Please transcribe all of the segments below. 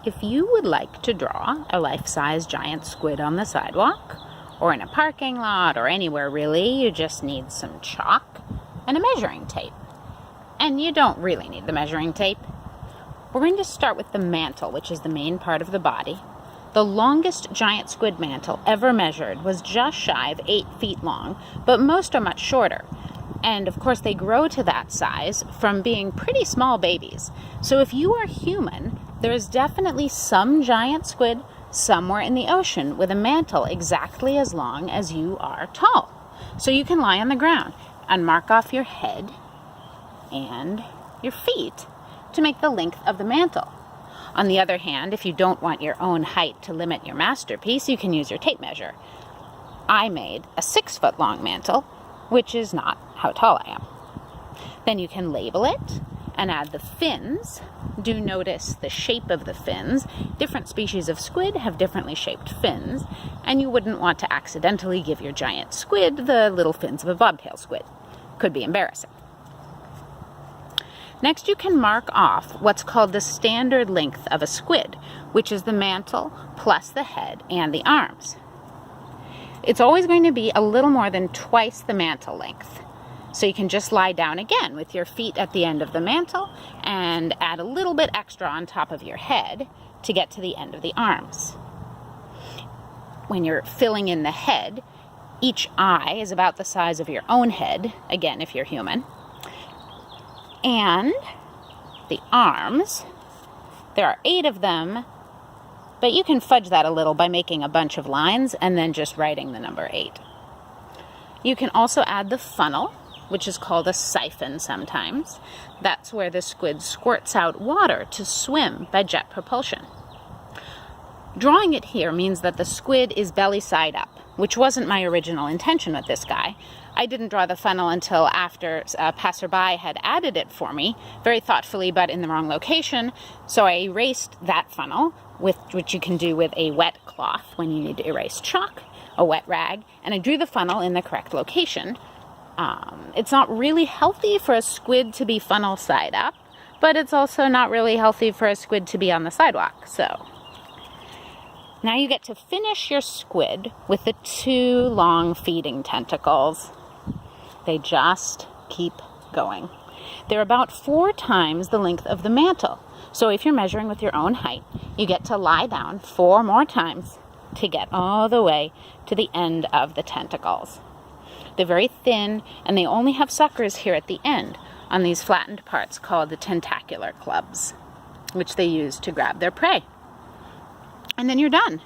if you would like to draw a life-size giant squid on the sidewalk, or in a parking lot, or anywhere really, you just need some chalk and a measuring tape. And you don't really need the measuring tape. We're going to start with the mantle, which is the main part of the body. The longest giant squid mantle ever measured was just shy of 8 feet long, but most are much shorter. And of course they grow to that size from being pretty small babies. So if you are human, there is definitely some giant squid somewhere in the ocean with a mantle exactly as long as you are tall. So you can lie on the ground and mark off your head and your feet to make the length of the mantle. On the other hand, if you don't want your own height to limit your masterpiece, you can use your tape measure. I made a 6-foot long mantle, which is not how tall I am. Then you can label it and add the fins. Do notice the shape of the fins. Different species of squid have differently shaped fins, and you wouldn't want to accidentally give your giant squid the little fins of a bobtail squid. Could be embarrassing. Next, you can mark off what's called the standard length of a squid, which is the mantle plus the head and the arms. It's always going to be a little more than twice the mantle length. So you can just lie down again with your feet at the end of the mantle and add a little bit extra on top of your head to get to the end of the arms. When you're filling in the head, each eye is about the size of your own head, again if you're human. And the arms, there are 8 of them, but you can fudge that a little by making a bunch of lines and then just writing the number 8. You can also add the funnel, which is called a siphon sometimes. That's where the squid squirts out water to swim by jet propulsion. Drawing it here means that the squid is belly side up, which wasn't my original intention with this guy. I didn't draw the funnel until after a passerby had added it for me, very thoughtfully but in the wrong location, so I erased that funnel, which you can do with a wet cloth when you need to erase chalk, a wet rag, and I drew the funnel in the correct location. It's not really healthy for a squid to be funnel side up, but it's also not really healthy for a squid to be on the sidewalk, so. Now you get to finish your squid with the 2 long feeding tentacles. They just keep going. They're about 4 times the length of the mantle. So if you're measuring with your own height, you get to lie down 4 more times to get all the way to the end of the tentacles. They're very thin, and they only have suckers here at the end on these flattened parts called the tentacular clubs, which they use to grab their prey. And then you're done.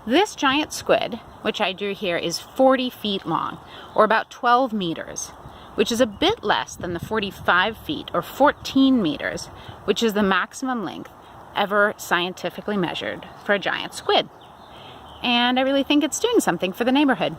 This giant squid, which I drew here, is 40 feet long, or about 12 meters, which is a bit less than the 45 feet, or 14 meters, which is the maximum length ever scientifically measured for a giant squid. And I really think it's doing something for the neighborhood.